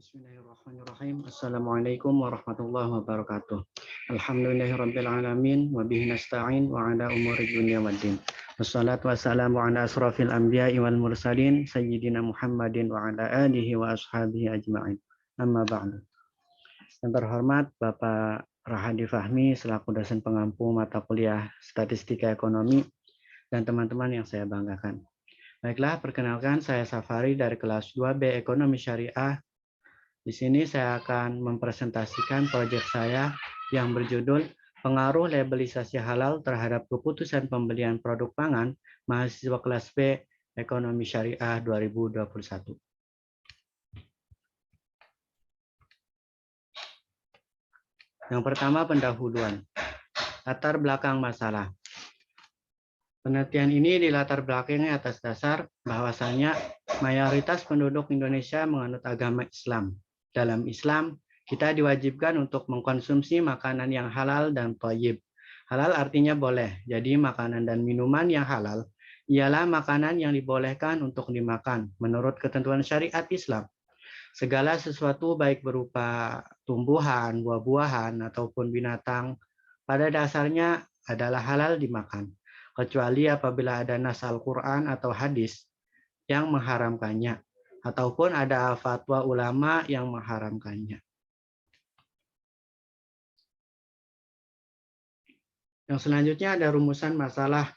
Bismillahirrahmanirrahim. Assalamualaikum warahmatullahi wabarakatuh. Alhamdulillahirabbil alamin wa bihi nasta'in wa ala umuri dunya waddin. Wassalatu wassalamu ala asrofil anbiya'i wal mursalin sayyidina Muhammadin wa ala alihi wa ashabihi ajma'in. Amma ba'du. Yang terhormat Bapak Rahadi Fahmi selaku dosen pengampu mata kuliah Statistika Ekonomi dan teman-teman yang saya banggakan. Baiklah, perkenalkan saya Safari dari kelas 2B Ekonomi Syariah. Di sini saya akan mempresentasikan proyek saya yang berjudul Pengaruh Labelisasi Halal terhadap Keputusan Pembelian Produk Pangan Mahasiswa Kelas B Ekonomi Syariah 2021. Yang pertama, pendahuluan. Latar belakang masalah. Penelitian ini dilatar belakangi atas dasar bahwasanya mayoritas penduduk Indonesia menganut agama Islam. Dalam Islam, kita diwajibkan untuk mengkonsumsi makanan yang halal dan thayyib. Halal artinya boleh, jadi makanan dan minuman yang halal ialah makanan yang dibolehkan untuk dimakan menurut ketentuan syariat Islam. Segala sesuatu baik berupa tumbuhan, buah-buahan, ataupun binatang pada dasarnya adalah halal dimakan, kecuali apabila ada nas Al-Quran atau hadis yang mengharamkannya, ataupun ada fatwa ulama yang mengharamkannya. Yang selanjutnya ada rumusan masalah.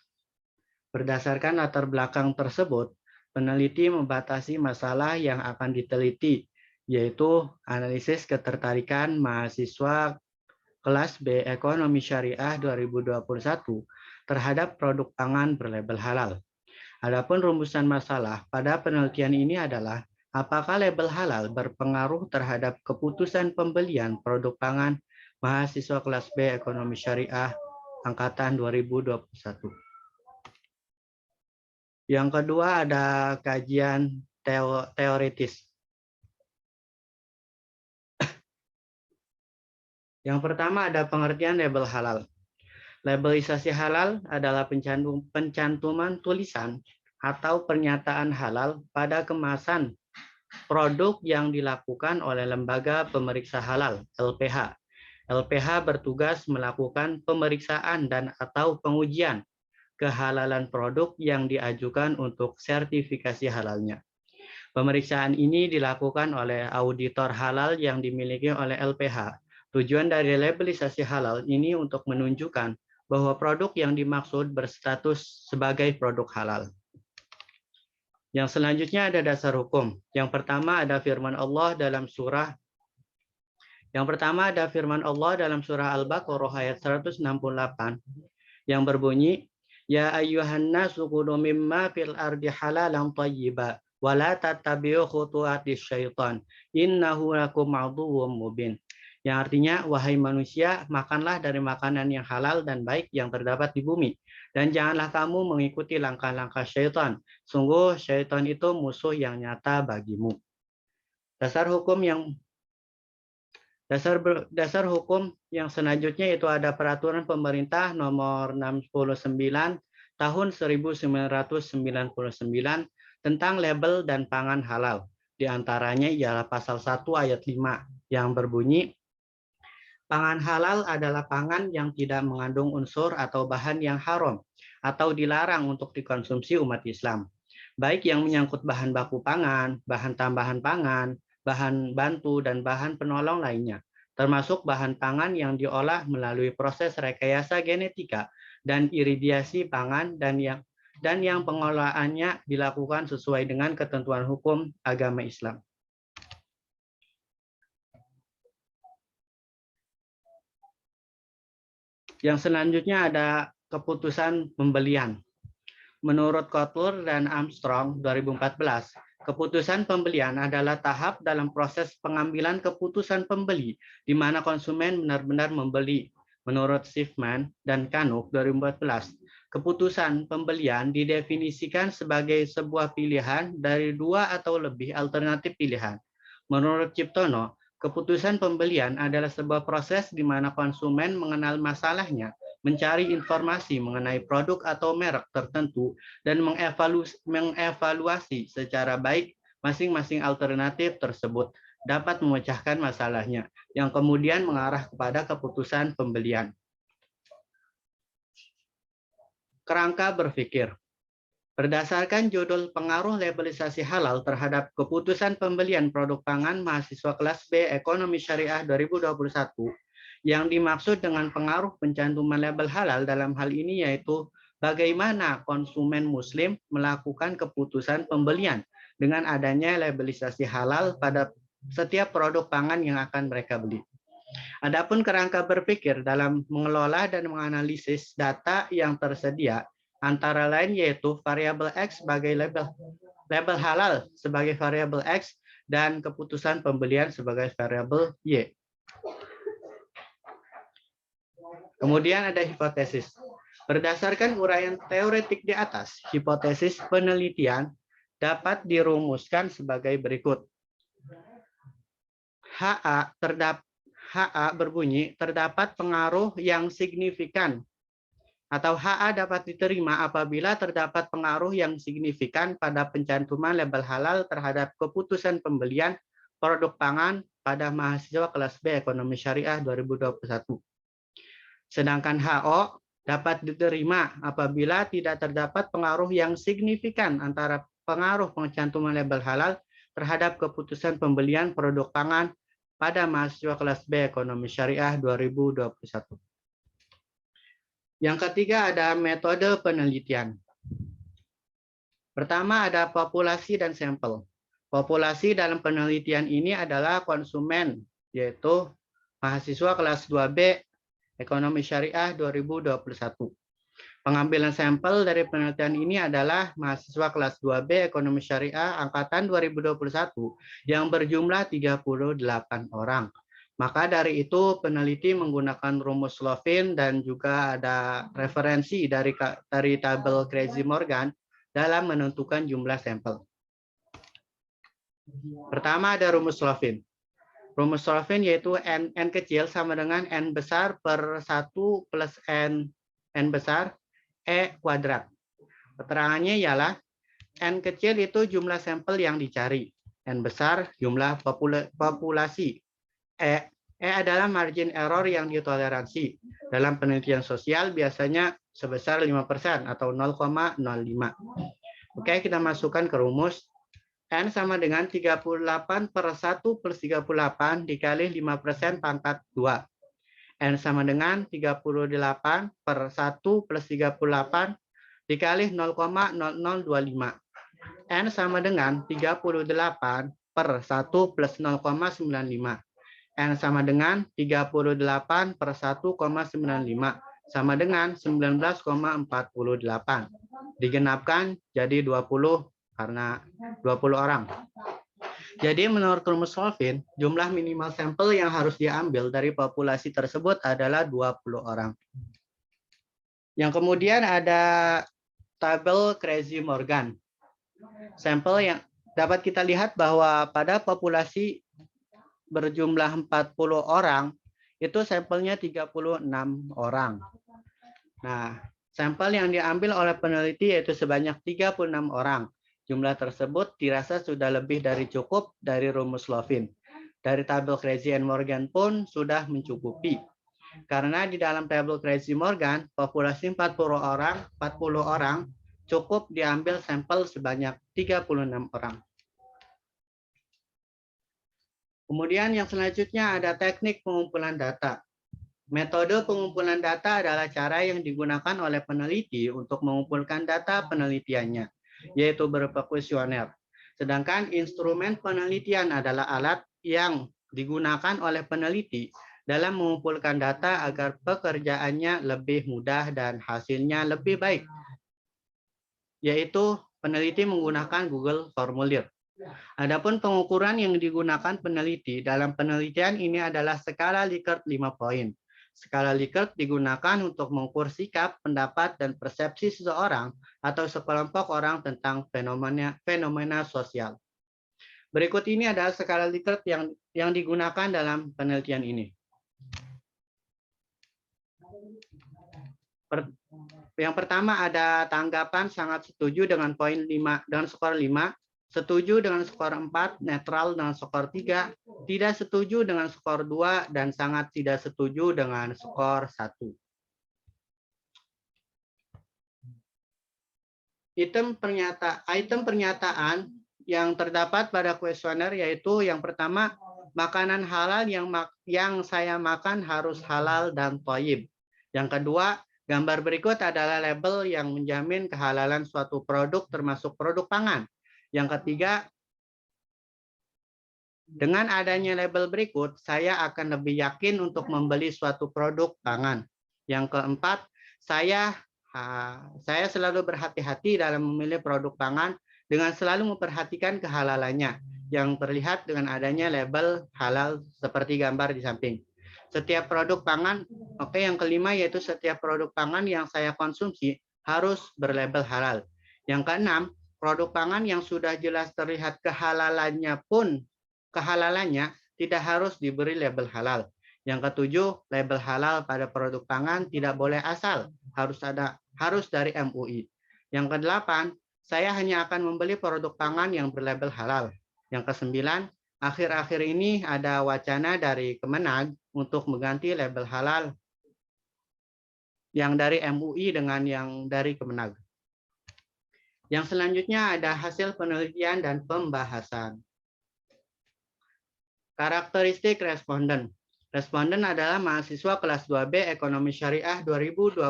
Berdasarkan latar belakang tersebut, peneliti membatasi masalah yang akan diteliti, yaitu analisis ketertarikan mahasiswa kelas B Ekonomi Syariah 2021 terhadap produk pangan berlabel halal. Adapun rumusan masalah pada penelitian ini adalah apakah label halal berpengaruh terhadap keputusan pembelian produk pangan mahasiswa kelas B Ekonomi Syariah angkatan 2021. Yang kedua ada kajian teoritis. Yang pertama ada pengertian label halal. Labelisasi halal adalah pencantuman tulisan atau pernyataan halal pada kemasan produk yang dilakukan oleh lembaga pemeriksa halal, LPH. LPH bertugas melakukan pemeriksaan dan atau pengujian kehalalan produk yang diajukan untuk sertifikasi halalnya. Pemeriksaan ini dilakukan oleh auditor halal yang dimiliki oleh LPH. Tujuan dari labelisasi halal ini untuk menunjukkan bahwa produk yang dimaksud berstatus sebagai produk halal. Yang selanjutnya ada dasar hukum. Yang pertama ada firman Allah dalam surah Al-Baqarah ayat 168 yang berbunyi, Ya ayyuhan nasu kulu mimma fil ardi halalan thayyiba wa la tattabi'u khutuwatis syaitan innahu lakum aduwwum mubin. Yang artinya, wahai manusia, makanlah dari makanan yang halal dan baik yang terdapat di bumi. Dan janganlah kamu mengikuti langkah-langkah syaitan. Sungguh syaitan itu musuh yang nyata bagimu. Dasar hukum yang selanjutnya itu ada peraturan pemerintah nomor 699 tahun 1999 tentang label dan pangan halal. Di antaranya ialah pasal 1 ayat 5 yang berbunyi, pangan halal adalah pangan yang tidak mengandung unsur atau bahan yang haram atau dilarang untuk dikonsumsi umat Islam, baik yang menyangkut bahan baku pangan, bahan tambahan pangan, bahan bantu, dan bahan penolong lainnya, termasuk bahan pangan yang diolah melalui proses rekayasa genetika dan iridiasi pangan dan yang pengolahannya dilakukan sesuai dengan ketentuan hukum agama Islam. Yang selanjutnya ada keputusan pembelian. Menurut Kotler dan Armstrong 2014, keputusan pembelian adalah tahap dalam proses pengambilan keputusan pembeli di mana konsumen benar-benar membeli. Menurut Schiffman dan Canuck 2014, keputusan pembelian didefinisikan sebagai sebuah pilihan dari dua atau lebih alternatif pilihan. Menurut Ciptono, keputusan pembelian adalah sebuah proses di mana konsumen mengenal masalahnya, mencari informasi mengenai produk atau merek tertentu, dan mengevaluasi secara baik masing-masing alternatif tersebut dapat memecahkan masalahnya, yang kemudian mengarah kepada keputusan pembelian. Kerangka berpikir. Berdasarkan judul pengaruh labelisasi halal terhadap keputusan pembelian produk pangan mahasiswa kelas B Ekonomi Syariah 2021, yang dimaksud dengan pengaruh pencantuman label halal dalam hal ini yaitu bagaimana konsumen muslim melakukan keputusan pembelian dengan adanya labelisasi halal pada setiap produk pangan yang akan mereka beli. Adapun kerangka berpikir dalam mengelola dan menganalisis data yang tersedia, antara lain yaitu variabel X sebagai label halal sebagai variabel X dan keputusan pembelian sebagai variabel Y. Kemudian ada hipotesis. Berdasarkan uraian teoretik di atas, hipotesis penelitian dapat dirumuskan sebagai berikut. HA berbunyi terdapat pengaruh yang signifikan atau HA dapat diterima apabila terdapat pengaruh yang signifikan pada pencantuman label halal terhadap keputusan pembelian produk pangan pada mahasiswa kelas B Ekonomi Syariah 2021. Sedangkan HO dapat diterima apabila tidak terdapat pengaruh yang signifikan antara pengaruh pencantuman label halal terhadap keputusan pembelian produk pangan pada mahasiswa kelas B Ekonomi Syariah 2021. Yang ketiga ada metode penelitian. Pertama ada populasi dan sampel. Populasi dalam penelitian ini adalah konsumen, yaitu mahasiswa kelas 2B Ekonomi Syariah 2021. Pengambilan sampel dari penelitian ini adalah mahasiswa kelas 2B Ekonomi Syariah angkatan 2021 yang berjumlah 38 orang. Maka dari itu peneliti menggunakan rumus Slovin dan juga ada referensi dari tabel Krejci-Morgan dalam menentukan jumlah sampel. Pertama ada rumus Slovin. Rumus Slovin yaitu N kecil sama dengan N besar per 1 plus N besar E kuadrat. Keterangannya ialah N kecil itu jumlah sampel yang dicari. N besar jumlah populasi. E adalah margin error yang ditoleransi. Dalam penelitian sosial biasanya sebesar 5% atau 0,05. Oke, kita masukkan ke rumus. N sama dengan 38 per 1 plus 38 dikali 5% pangkat 2. N sama dengan 38 per 1 plus 38 dikali 0,0025. N sama dengan 38 per 1 plus 0,95. N sama dengan 38 per 1,95 sama dengan 19,48. Digenapkan jadi 20 karena 20 orang. Jadi menurut rumus Slovin, jumlah minimal sampel yang harus diambil dari populasi tersebut adalah 20 orang. Yang kemudian ada tabel Krejci-Morgan. Sampel yang dapat kita lihat bahwa pada populasi berjumlah 40 orang, itu sampelnya 36 orang. Nah, sampel yang diambil oleh peneliti yaitu sebanyak 36 orang. Jumlah tersebut dirasa sudah lebih dari cukup dari rumus Slovin. Dari tabel Krejci-Morgan pun sudah mencukupi. Karena di dalam tabel Krejci-Morgan, populasi 40 orang cukup diambil sampel sebanyak 36 orang. Kemudian yang selanjutnya ada teknik pengumpulan data. Metode pengumpulan data adalah cara yang digunakan oleh peneliti untuk mengumpulkan data penelitiannya, yaitu berupa kuesioner. Sedangkan instrumen penelitian adalah alat yang digunakan oleh peneliti dalam mengumpulkan data agar pekerjaannya lebih mudah dan hasilnya lebih baik, yaitu peneliti menggunakan Google Formulir. Adapun pengukuran yang digunakan peneliti dalam penelitian ini adalah skala Likert 5 poin. Skala Likert digunakan untuk mengukur sikap, pendapat, dan persepsi seseorang atau sekelompok orang tentang fenomena sosial. Berikut ini adalah skala Likert yang digunakan dalam penelitian ini. Yang pertama ada tanggapan sangat setuju dengan poin 5 dengan skor 5. setuju dengan skor 4, netral dengan skor 3, tidak setuju dengan skor 2, dan sangat tidak setuju dengan skor 1. Item pernyataan yang terdapat pada kuesioner yaitu yang pertama, makanan halal yang saya makan harus halal dan thayyib. Yang kedua, gambar berikut adalah label yang menjamin kehalalan suatu produk termasuk produk pangan. Yang ketiga, dengan adanya label berikut, saya akan lebih yakin untuk membeli suatu produk pangan. Yang keempat, saya selalu berhati-hati dalam memilih produk pangan dengan selalu memperhatikan kehalalannya yang terlihat dengan adanya label halal seperti gambar di samping. Setiap produk pangan, yang kelima yaitu setiap produk pangan yang saya konsumsi harus berlabel halal. Yang keenam, produk pangan yang sudah jelas terlihat kehalalannya tidak harus diberi label halal. Yang ketujuh, label halal pada produk pangan tidak boleh asal, harus dari MUI. Yang kedelapan, saya hanya akan membeli produk pangan yang berlabel halal. Yang kesembilan, akhir-akhir ini ada wacana dari Kemenag untuk mengganti label halal yang dari MUI dengan yang dari Kemenag. Yang selanjutnya ada hasil penelitian dan pembahasan. Karakteristik responden. Responden adalah mahasiswa kelas 2B Ekonomi Syariah 2021.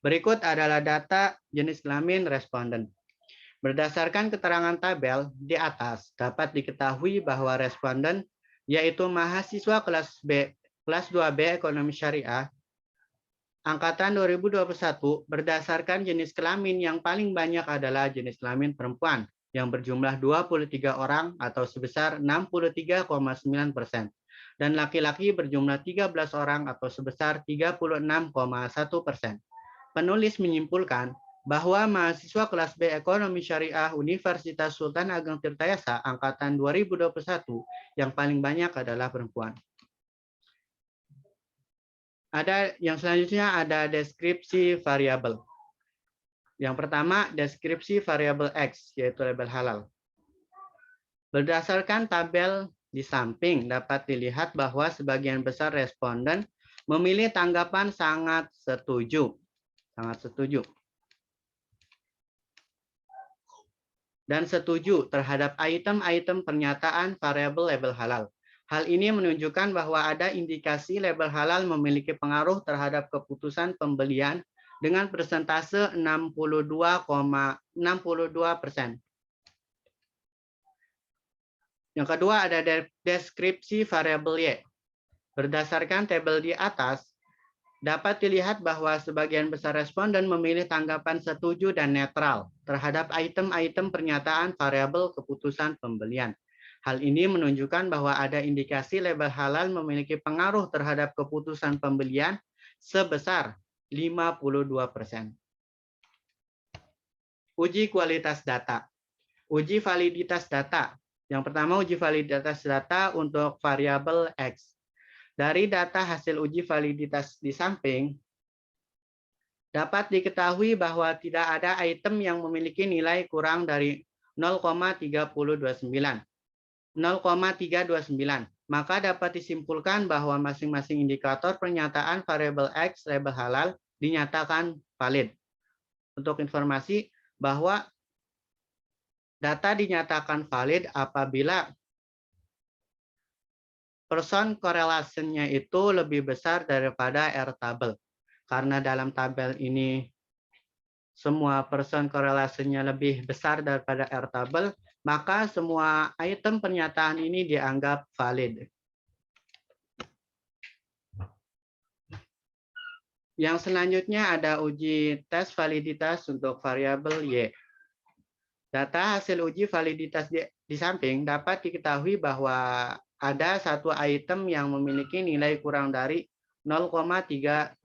Berikut adalah data jenis kelamin responden. Berdasarkan keterangan tabel di atas, dapat diketahui bahwa responden yaitu mahasiswa kelas 2B Ekonomi Syariah angkatan 2021 berdasarkan jenis kelamin yang paling banyak adalah jenis kelamin perempuan yang berjumlah 23 orang atau sebesar 63,9%. Dan laki-laki berjumlah 13 orang atau sebesar 36,1%. Penulis menyimpulkan bahwa mahasiswa kelas B Ekonomi Syariah Universitas Sultan Ageng Tirtayasa angkatan 2021 yang paling banyak adalah perempuan. Yang selanjutnya ada deskripsi variabel. Yang pertama, deskripsi variabel X, yaitu label halal. Berdasarkan tabel di samping, dapat dilihat bahwa sebagian besar responden memilih tanggapan sangat setuju. Sangat setuju. Dan setuju terhadap item-item pernyataan variabel label halal. Hal ini menunjukkan bahwa ada indikasi label halal memiliki pengaruh terhadap keputusan pembelian dengan persentase 62,62%. Yang kedua ada deskripsi variabel Y. Berdasarkan tabel di atas, dapat dilihat bahwa sebagian besar responden memilih tanggapan setuju dan netral terhadap item-item pernyataan variabel keputusan pembelian. Hal ini menunjukkan bahwa ada indikasi label halal memiliki pengaruh terhadap keputusan pembelian sebesar 52%. Uji kualitas data. Uji validitas data. Yang pertama, uji validitas data untuk variabel X. Dari data hasil uji validitas di samping, dapat diketahui bahwa tidak ada item yang memiliki nilai kurang dari 0,329. Maka dapat disimpulkan bahwa masing-masing indikator pernyataan variabel X label halal dinyatakan valid. Untuk informasi bahwa data dinyatakan valid apabila person correlation-nya itu lebih besar daripada R tabel. Karena dalam tabel ini semua person correlation-nya lebih besar daripada R tabel, maka semua item pernyataan ini dianggap valid. Yang selanjutnya ada uji tes validitas untuk variabel Y. Data hasil uji validitas di samping dapat diketahui bahwa ada satu item yang memiliki nilai kurang dari 0,329.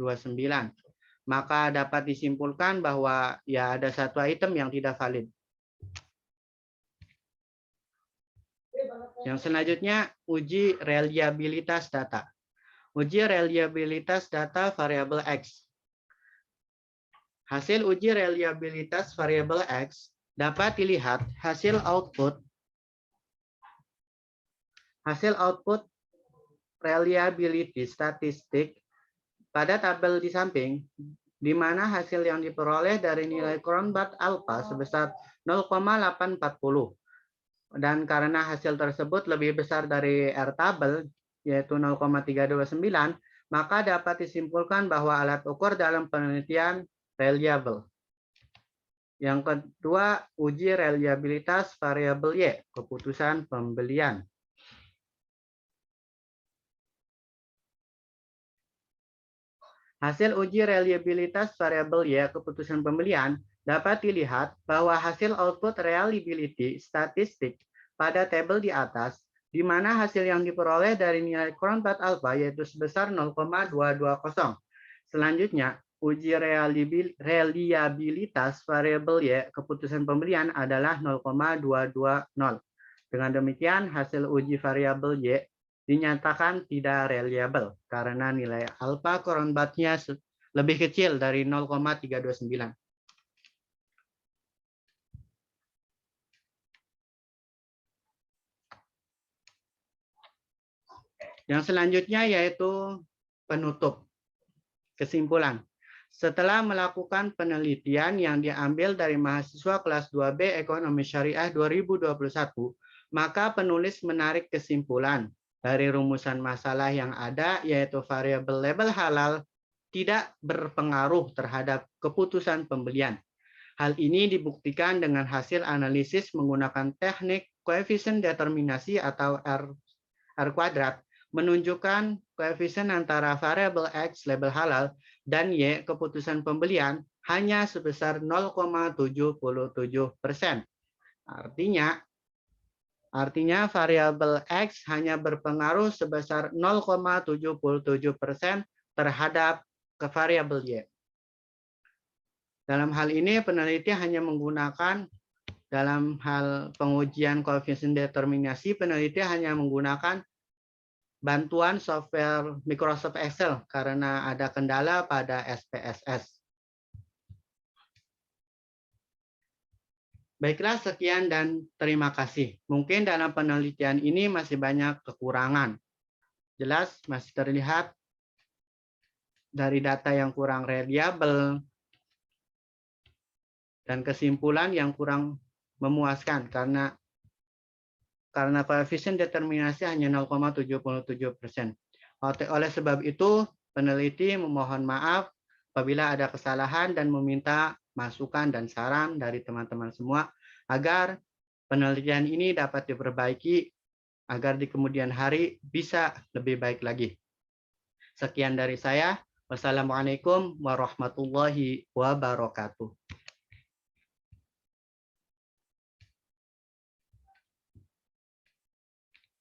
Maka dapat disimpulkan bahwa ya ada satu item yang tidak valid. Yang selanjutnya uji reliabilitas data. Uji reliabilitas data variabel X. Hasil uji reliabilitas variabel X dapat dilihat hasil output reliability statistik pada tabel di samping, di mana hasil yang diperoleh dari nilai Cronbach alpha sebesar 0,840. Dan karena hasil tersebut lebih besar dari R tabel, yaitu 0,329, maka dapat disimpulkan bahwa alat ukur dalam penelitian reliable. Yang kedua, uji reliabilitas variabel Y, keputusan pembelian. Hasil uji reliabilitas variabel Y, keputusan pembelian, dapat dilihat bahwa hasil output reliability statistik pada tabel di atas, di mana hasil yang diperoleh dari nilai Cronbach alpha yaitu sebesar 0,220. Selanjutnya, uji reliabilitas variabel Y, keputusan pembelian adalah 0,220. Dengan demikian, hasil uji variabel Y dinyatakan tidak reliable karena nilai alpha Cronbach-nya lebih kecil dari 0,329. Yang selanjutnya yaitu penutup. Kesimpulan. Setelah melakukan penelitian yang diambil dari mahasiswa kelas 2B Ekonomi Syariah 2021, maka penulis menarik kesimpulan dari rumusan masalah yang ada, yaitu variabel label halal tidak berpengaruh terhadap keputusan pembelian. Hal ini dibuktikan dengan hasil analisis menggunakan teknik koefisien determinasi atau R kuadrat, menunjukkan koefisien antara variabel X label halal dan Y keputusan pembelian hanya sebesar 0,77%. Artinya variabel X hanya berpengaruh sebesar 0,77% terhadap variabel Y. Dalam hal ini peneliti hanya menggunakan dalam hal pengujian koefisien determinasi, peneliti hanya menggunakan bantuan software Microsoft Excel karena ada kendala pada SPSS. Baiklah, sekian dan terima kasih. Mungkin dalam penelitian ini masih banyak kekurangan. Jelas masih terlihat dari data yang kurang reliable dan kesimpulan yang kurang memuaskan karena koefisien determinasi hanya 0,77%. Oleh sebab itu, peneliti memohon maaf apabila ada kesalahan dan meminta masukan dan saran dari teman-teman semua agar penelitian ini dapat diperbaiki agar di kemudian hari bisa lebih baik lagi. Sekian dari saya. Wassalamualaikum warahmatullahi wabarakatuh.